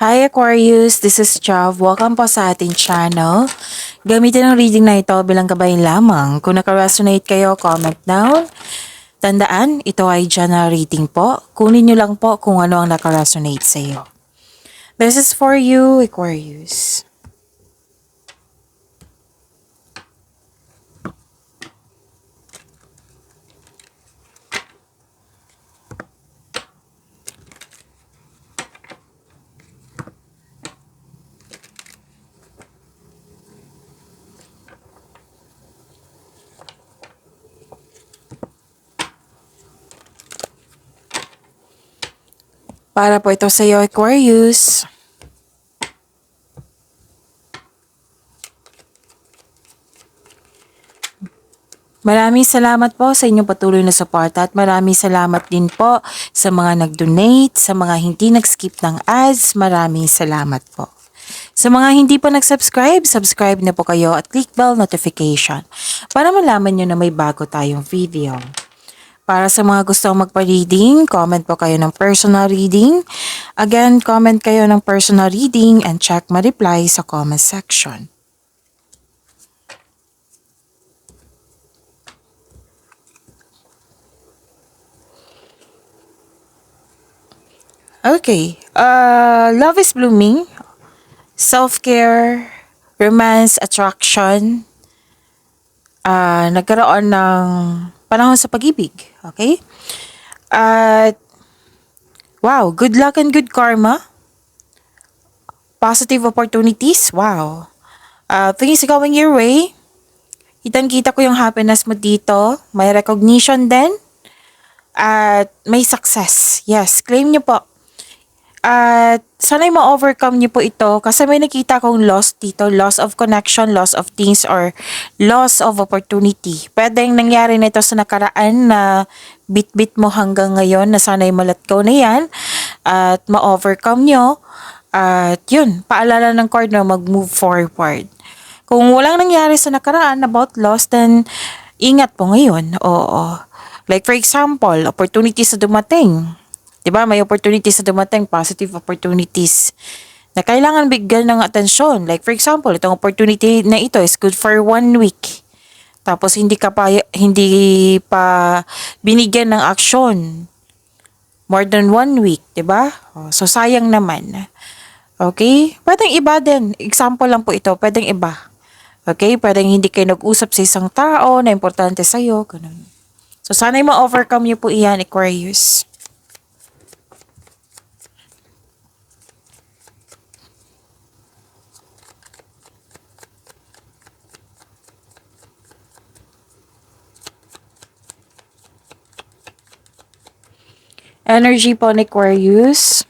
Hi Aquarius, this is Jav. Welcome po sa ating channel. Gamitin ang reading na ito bilang gabay lamang. Kung naka-resonate kayo, comment down. Tandaan, ito ay general reading po. Kunin nyo lang po kung ano ang naka-resonate sa iyo. This is for you, Aquarius. Para po ito sa iyo, Aquarius. Maraming salamat po sa inyong patuloy na suporta at maraming salamat din po sa mga nag-donate, sa mga hindi nag-skip ng ads. Maraming salamat po. Sa mga hindi pa nag-subscribe, subscribe na po kayo at click bell notification para malaman nyo na may bago tayong video. Para sa mga gustong magpa-reading, comment po kayo ng personal reading. Again, comment kayo ng personal reading and check my reply sa comment section. Okay, love is blooming, self-care, romance, attraction, nagkaroon ng panahon sa pag-ibig, okay? At, wow, good luck and good karma, positive opportunities, wow. Things going your way, kitang-kita ko yung happiness mo dito, may recognition din, at may success, yes, claim nyo po. At sana'y ma-overcome niyo po ito kasi may nakita kong loss dito, loss of connection, loss of things, or loss of opportunity. Pwedeng nangyari na ito sa nakaraan na bit-bit mo hanggang ngayon na sana'y ma-let go na yan at ma-overcome nyo. At yun, paalala ng card na mag-move forward. Kung walang nangyari sa nakaraan about loss, then ingat po ngayon. Oo. Like for example, opportunities na dumating. Diba, may opportunities na dumating, positive opportunities na kailangan bigyan ng atensyon. Like for example, itong opportunity na ito is good for 1 week. Tapos hindi pa binigyan ng aksyon more than 1 week, diba? So sayang naman. Okay? Pwedeng iba din. Example lang po ito, pwedeng iba. Okay? Pwedeng hindi kayo nag-usap sa isang tao na importante sa'yo. Ganun. So sana'y ma-overcome niyo po iyan, Aquarius. Energy po ni Aquarius.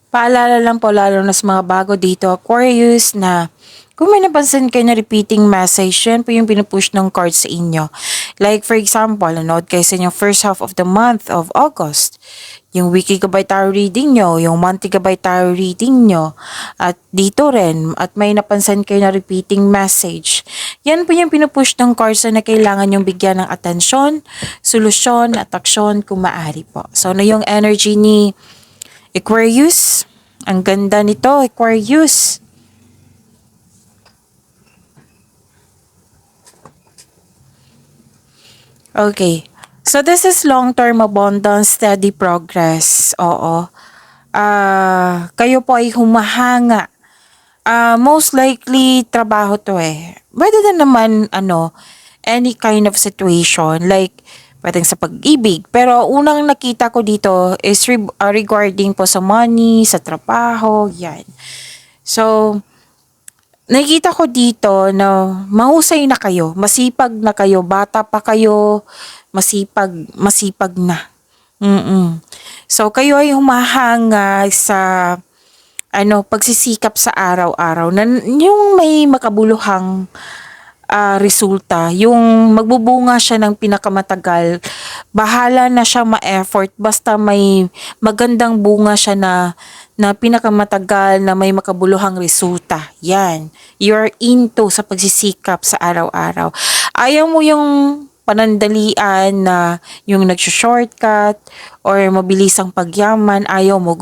Paalala lang po lalo na sa mga bago dito, Aquarius, na kung may napansin kayo na repeating message, yan po yung pinupush ng card sa inyo. Like for example, nanood kayo sa inyong first half of the month of August. Yung weekly gabay tarot reading nyo, yung monthly gabay tarot reading nyo, at dito rin, at may napansin kayo na repeating message. Yan po yung pinupush ng cards na kailangan yung bigyan ng atensyon, solusyon, at aksyon kung maaari po. So, na yung energy ni Aquarius, ang ganda nito, Aquarius. Okay. So this is long-term abundance, steady progress. Oo. Kayo po ay humahanga. Most likely trabaho to eh. Pwede na naman any kind of situation like pwedeng sa pag-ibig. Pero unang nakita ko dito is regarding po sa money, sa trabaho, yan. So, nakikita ko dito na mahusay na kayo, masipag na kayo, bata pa kayo, masipag na. Mm. So kayo ay humahanga sa pagsisikap sa araw-araw na yung may makabuluhang resulta, yung magbubunga siya ng pinakamatagal, bahala na siya ma-effort basta may magandang bunga siya na pinakamatagal na may makabuluhang resulta. Yan. You're into sa pagsisikap sa araw-araw. Ayaw mo yung panandalian na yung nag-shortcut or mabilisang pagyaman. Ayaw mo.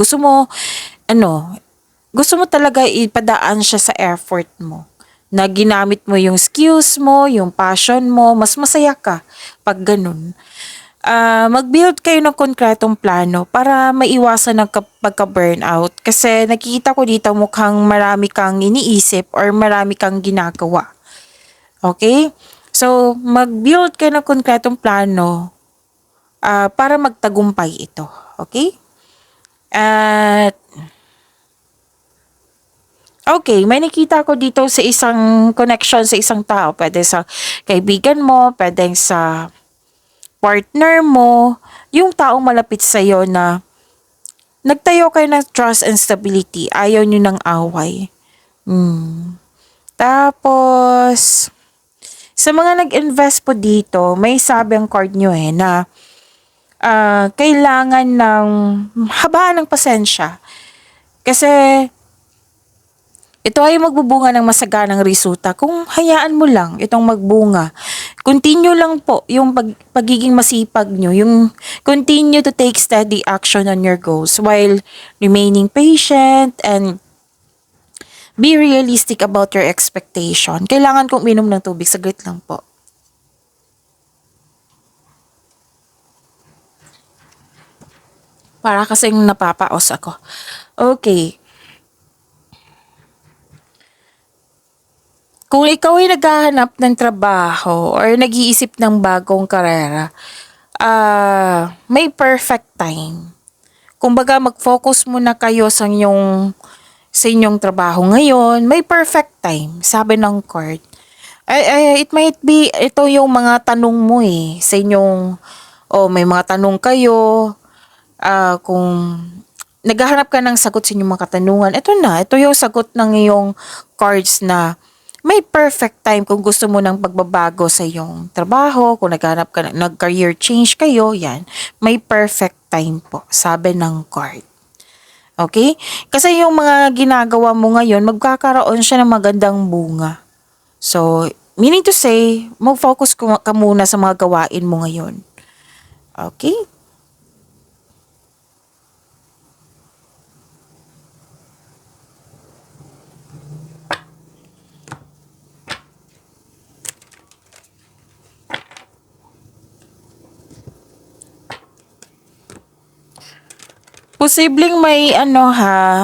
Ano, gusto mo talaga ipadaan siya sa effort mo na ginamit mo yung skills mo, yung passion mo, mas masaya ka pag ganun. Mag-build kayo ng konkretong plano para maiwasan ng pagka-burnout. Kasi nakikita ko dito mukhang marami kang iniisip or marami kang ginagawa. Okay? So, mag-build kayo ng konkretong plano para magtagumpay ito. Okay? At okay, may nakita ko dito sa isang connection sa isang tao. Pwede sa kaibigan mo, pwede sa partner mo, yung taong malapit sa'yo na nagtayo kayo ng trust and stability. Ayaw nyo ng away. Tapos, sa mga nag-invest po dito, may sabi ang card nyo na kailangan ng habaan ng pasensya. Kasi ito ay magbubunga ng masaganang resulta kung hayaan mo lang itong magbunga. Continue lang po yung pagiging masipag nyo, yung continue to take steady action on your goals while remaining patient and be realistic about your expectation. Kailangan kong minom ng tubig, saglit lang po. Para kasing napapaos ako. Okay. Kung ikaw ay naghahanap ng trabaho or nag-iisip ng bagong karera, may perfect time. Kumbaga mag-focus muna kayo sa inyong trabaho ngayon, may perfect time, sabi ng card. It might be, ito yung mga tanong mo sa inyong, may mga tanong kayo, kung naghahanap ka ng sagot sa inyong mga katanungan, ito yung sagot ng iyong cards na may perfect time kung gusto mo ng pagbabago sa iyong trabaho, kung naghahanap ka nag-career change kayo, yan. May perfect time po, sabi ng card. Okay? Kasi yung mga ginagawa mo ngayon, magkakaroon siya ng magandang bunga. So, meaning to say, mag-focus ka muna sa mga gawain mo ngayon. Okay? Posibleng may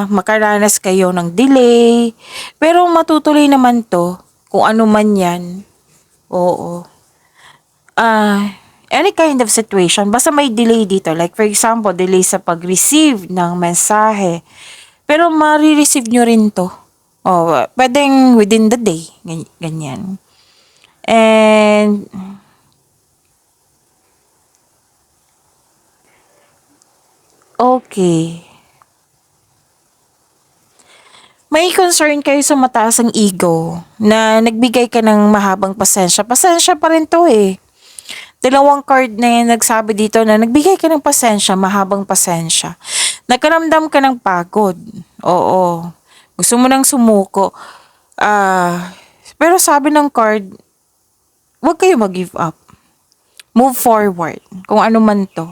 makaranas kayo ng delay, pero matutuloy naman to kung ano man yan. Oo. Any kind of situation, basta may delay dito. Like for example, delay sa pag-receive ng mensahe. Pero ma-receive nyo rin to. Pwedeng within the day. Ganyan. And, okay. May concern kayo sa mataas ang ego na nagbigay ka ng mahabang pasensya. Pasensya pa rin to Dalawang card na yung nagsabi dito na nagbigay ka ng pasensya, mahabang pasensya. Nagkaramdam ka ng pagod. Oo. Gusto mo nang sumuko. Pero sabi ng card, huwag kayo mag-give up. Move forward. Kung ano man to.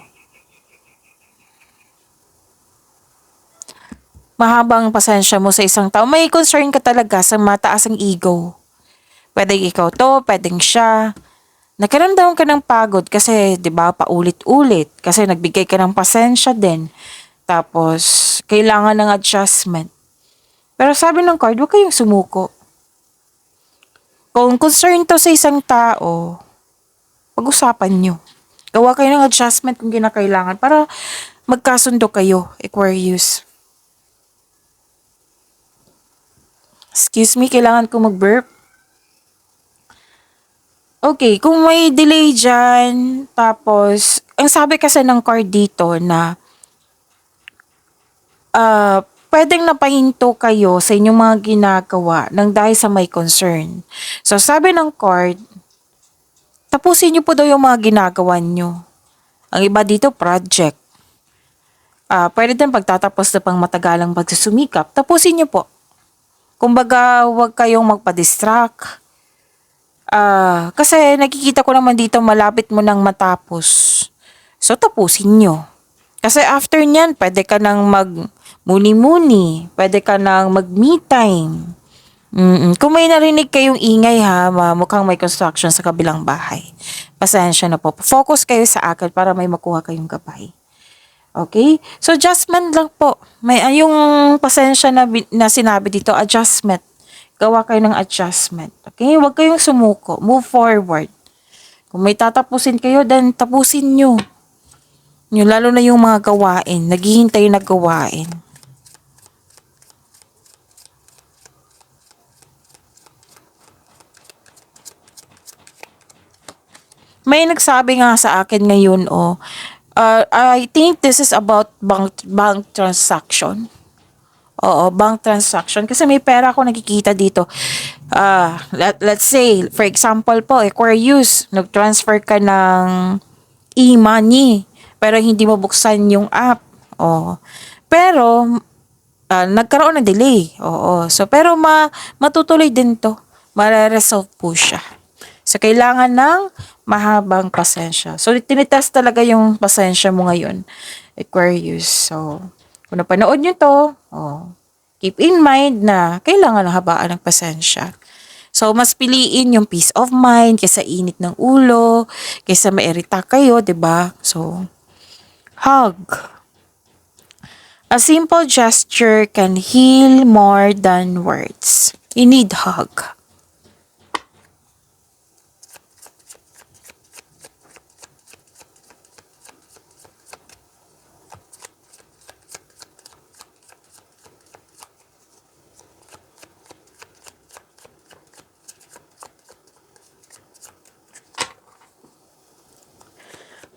Mahabang pasensya mo sa isang tao. May concern ka talaga sa mataas ang ego. Pwedeng ikaw to, pwedeng siya. Nakaramdam ka ng pagod kasi, 'di ba, paulit-ulit kasi nagbigay ka ng pasensya din. Tapos kailangan ng adjustment. Pero sabi ng card, huwag kayong sumuko. Kung concern to sa isang tao, pag-usapan nyo. Gawa kayo ng adjustment kung kinakailangan para magkasundo kayo, Aquarius. Excuse me, kailangan ko mag-burp. Okay, kung may delay dyan, tapos, ang sabi kasi ng card dito na, pwedeng napahinto kayo sa inyong mga ginagawa ng dahil sa may concern. So, sabi ng card, tapusin niyo po daw yung mga ginagawa niyo. Ang iba dito, project. Pwede din pagtatapos na pang matagalang pagsusumikap, tapusin niyo po. Kumbaga, huwag kayong magpa-distract. Kasi nakikita ko naman dito malapit mo nang matapos. So, tapusin nyo. Kasi after nyan, pwede ka nang mag-muni-muni. Pwede ka nang mag-me time. Kung may narinig kayong ingay ha, mukhang may construction sa kabilang bahay. Pasensya na po. Focus kayo sa akin para may makuha kayong gabay. Okay? So, adjustment lang po. May yung pasensya na sinabi dito, adjustment. Gawa kayo ng adjustment. Okay? Huwag kayong sumuko. Move forward. Kung may tatapusin kayo, then tapusin nyo. Lalo na yung mga gawain. Naghihintay na gawain. May nagsabi nga sa akin ngayon, I think this is about bank transaction. Oo, bank transaction. Kasi may pera ako nakikita dito. Let's say, for example po, Aquarius, nag-transfer ka ng e-money, pero hindi mo buksan yung app. Oo. Pero, nagkaroon ng delay. Oo. So, pero matutuloy din to. Mare-resolve po siya. So, kailangan ng mahabang pasensya. So, tinitest talaga yung pasensya mo ngayon, Aquarius. So, kung napanood nyo to, keep in mind na kailangan ng habaan ng pasensya. So, mas piliin yung peace of mind kaysa init ng ulo, kaysa mairita kayo, 'di ba? So, hug. A simple gesture can heal more than words. You need hug.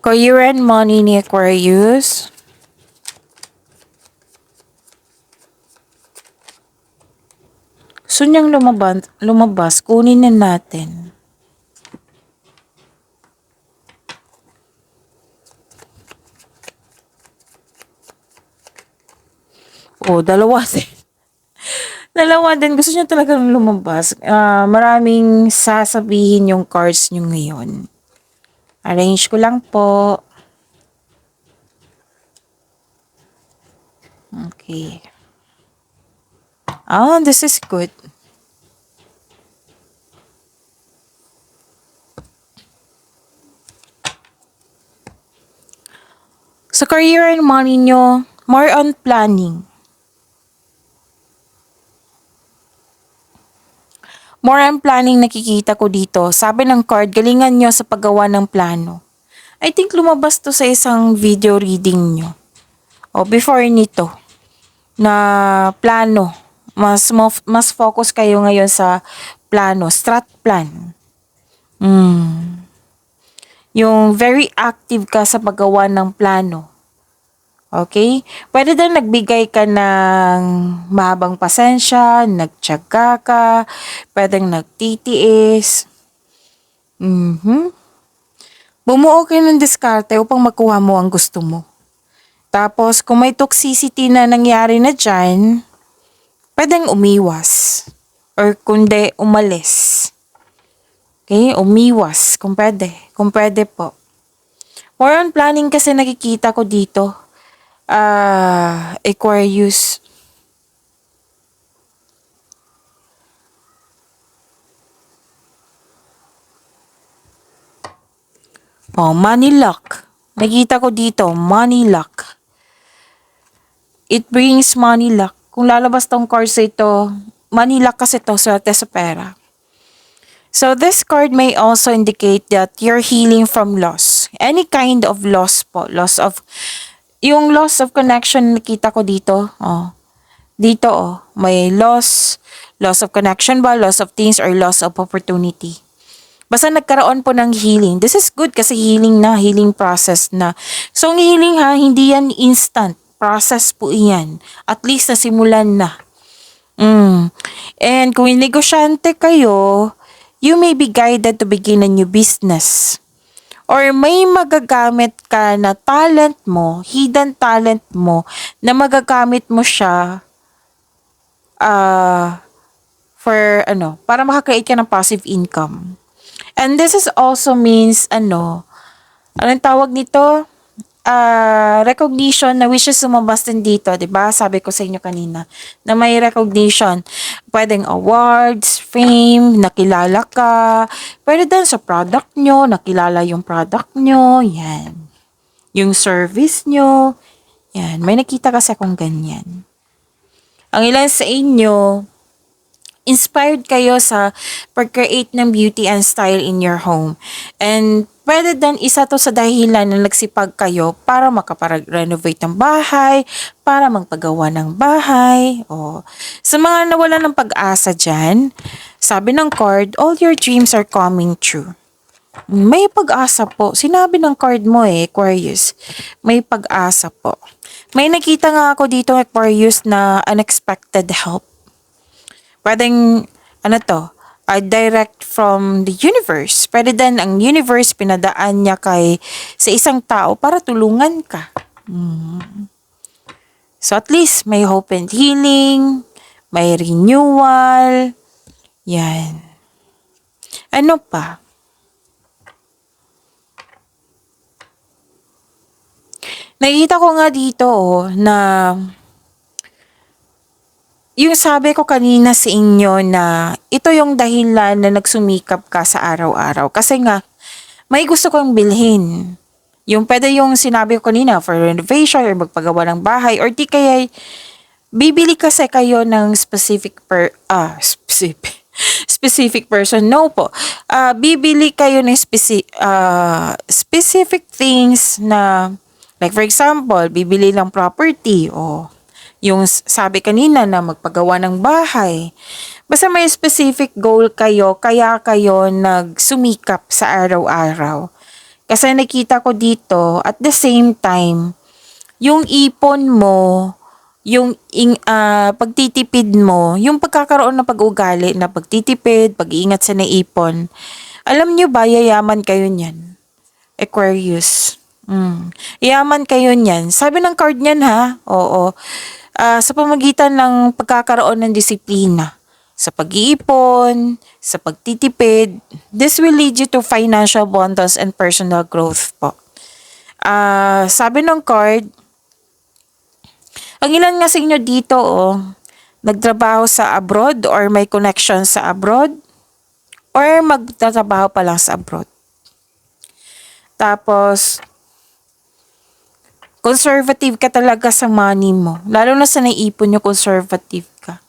Career and money ni Aquarius. Gusto niyang lumabas, kunin na natin. Dalawa din. Dalawa din. Gusto niya talagang lumabas. Maraming sasabihin yung cards niyo ngayon. Arrange ko lang po. Okay. This is good. Sa career and money nyo, more on planning. More on planning nakikita ko dito. Sabi ng card, galingan nyo sa paggawa ng plano. I think lumabas to sa isang video reading nyo. Before nito, na plano. Mas focus kayo ngayon sa plano, strat plan. Yung very active ka sa paggawa ng plano. Okay? Pwede din nagbigay ka ng mahabang pasensya, nagtiyaga ka, pwedeng nagtitiis. Bumuo kayo ng diskarte upang makuha mo ang gusto mo. Tapos, kung may toxicity na nangyari na dyan, pwedeng umiwas. Or kundi, umalis. Okay? Umiwas. Kung pwede. Kung pwede po. More on planning kasi nakikita ko dito. Aquarius. Money luck. Nakita ko dito, money luck. It brings money luck. Kung lalabas tong cards ito, money luck kasi to, swerte sa pera. So this card may also indicate that you're healing from loss. Any kind of loss po. Yung loss of connection nakita ko dito. Dito may loss of connection ba, loss of things, or loss of opportunity. Basta nagkaroon po ng healing. This is good kasi healing na, healing process na. So, ang healing ha, hindi yan instant. Process po yan. At least nasimulan na. And kung negosyante kayo, you may be guided to begin a new business. Or may magagamit ka na talent mo, hidden talent mo, na magagamit mo siya for para makakreate ka ng passive income. And this is also means anong tawag nito? Recognition na wishes sumabas din dito, 'di ba? Sabi ko sa inyo kanina na may recognition. Pwedeng awards, fame, nakilala ka. Pwede din sa product nyo, nakilala yung product nyo, yan. Yung service nyo, yan. May nakita kasi akong ganyan. Ang ilan sa inyo, inspired kayo sa pag-create ng beauty and style in your home. And pwede din isa to sa dahilan na nagsipag kayo para makaparag-renovate ng bahay, para magpagawa ng bahay. Sa mga nawala ng pag-asa dyan, sabi ng card, all your dreams are coming true. May pag-asa po. Sinabi ng card mo Aquarius. May pag-asa po. May nakita nga ako dito, Aquarius, na unexpected help. Pwedeng, direct from the universe. Pwede din ang universe pinadaan niya sa isang tao para tulungan ka. So at least may hope and healing, may renewal, yan. Ano pa? Nakikita ko nga dito na yung sabi ko kanina sa inyo na ito yung dahilan na nagsumikap ka sa araw-araw. Kasi nga, may gusto kong bilhin. Yung pwede yung sinabi ko kanina for renovation or magpagawa ng bahay or di kaya bibili kasi kayo ng specific person. No po. Bibili kayo ng specific things na like for example, bibili ng property o yung sabi kanina na magpagawa ng bahay. Basta may specific goal kayo, kaya kayo nagsumikap sa araw-araw. Kasi nakita ko dito, at the same time, yung ipon mo, yung pagtitipid mo, yung pagkakaroon ng pag-ugali na pagtitipid, pag-iingat sa naipon, alam nyo ba, yayaman kayo niyan? Aquarius. Yaman kayo niyan. Sabi ng card niyan ha, oo. Sa pamagitan ng pagkakaroon ng disiplina, sa pag-iipon, sa pagtitipid, this will lead you to financial abundance and personal growth po. Sabi ng card, ang ilan nga sa inyo dito, nagtrabaho sa abroad or may connection sa abroad or magtatrabaho pa lang sa abroad. Tapos, conservative ka talaga sa money mo. Lalo na sa naipon nyo, conservative ka.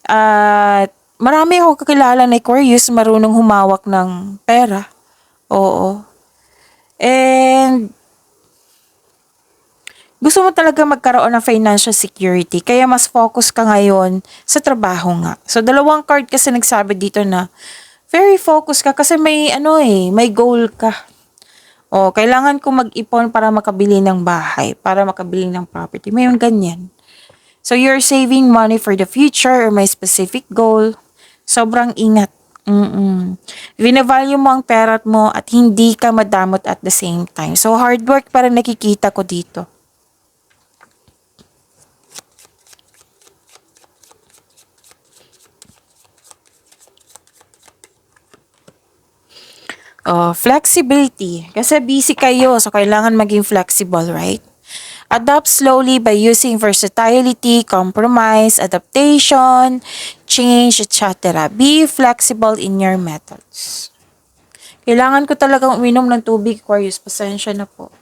At marami akong kakilala na Aquarius marunong humawak ng pera. Oo. And gusto mo talaga magkaroon ng financial security. Kaya mas focus ka ngayon sa trabaho nga. So, dalawang card kasi nagsabi dito na very focus ka kasi may may goal ka. Kailangan ko mag-ipon para makabili ng bahay, para makabili ng property. May yung ganyan. So, you're saving money for the future or may specific goal. Sobrang ingat. Vinavalue mo ang pera mo at hindi ka madamot at the same time. So, hard work para nakikita ko dito. Flexibility. Kasi busy kayo, so kailangan maging flexible, right? Adapt slowly by using versatility, compromise, adaptation, change, etc. Be flexible in your methods. Kailangan ko talagang uminom ng tubig, Aquarius. Pasensya na po.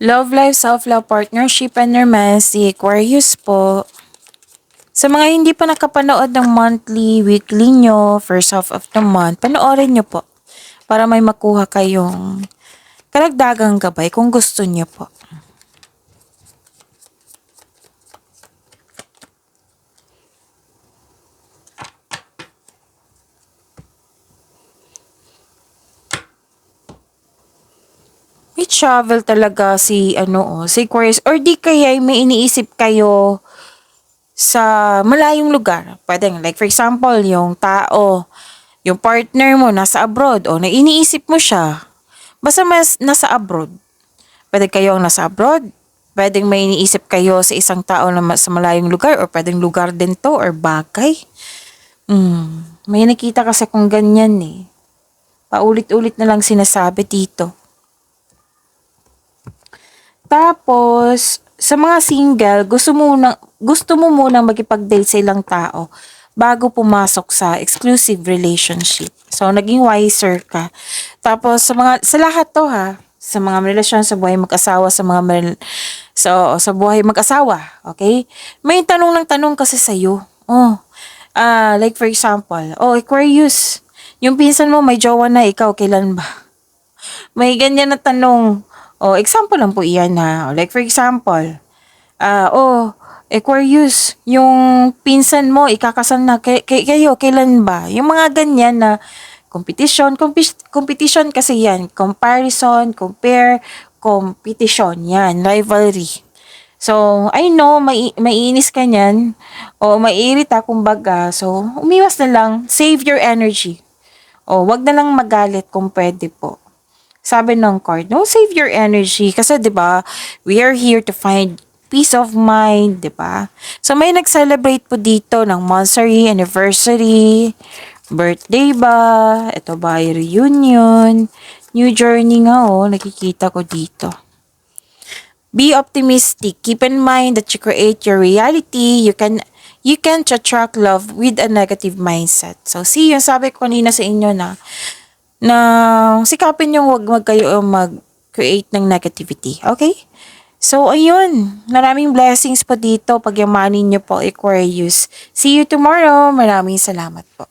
Love life, self-love, partnership, and romance, si Aquarius po. Sa mga hindi pa nakapanood ng monthly, weekly nyo, first half of the month, panoorin nyo po para may makuha kayong karagdagang gabay kung gusto nyo po. May travel talaga si si Aquarius, or di kaya may iniisip kayo sa malayong lugar. Pwede like for example, yung tao, yung partner mo nasa abroad o na iniisip mo siya. Basta mas nasa abroad. Pwede kayong nasa abroad. Pwedeng may iniisip kayo sa isang tao na sa malayong lugar or pwedeng lugar din to or bagay. May nakita kasi kung ganyan eh. Paulit-ulit na lang sinasabi dito. Tapos, sa mga single, gusto mo munang makipag-date sa ilang tao bago pumasok sa exclusive relationship. So, naging wiser ka. Tapos, sa lahat to ha, sa mga relasyon, sa buhay mag-asawa, sa buhay mag-asawa, okay? May tanong ng tanong kasi sa'yo. Like for example, Aquarius, yung pinsan mo may jowa na, ikaw, kailan ba? May ganyan na tanong. Example lang po iyan ha. Like for example, Aquarius, yung pinsan mo, ikakasal na kayo, kailan ba? Yung mga ganyan na competition kasi yan. Comparison, compare, competition yan, rivalry. So, I know, maiinis ka niyan, o maiirita kumbaga. So, umiwas na lang, save your energy. Wag na lang magalit kung pwede po. Sabi ng card, no, save your energy. Kasi, di ba, we are here to find peace of mind, di ba? So, may nag-celebrate po dito ng monthsary, anniversary, birthday ba, ito ba, reunion, new journey nga, nakikita ko dito. Be optimistic. Keep in mind that you create your reality. You can't attract love with a negative mindset. So, see, yung sabi ko kanina sa inyo na sikapin yung wag kayo mag-create ng negativity. Okay? So, ayun. Maraming blessings po dito. Pagyamanin nyo po, Aquarius. See you tomorrow. Maraming salamat po.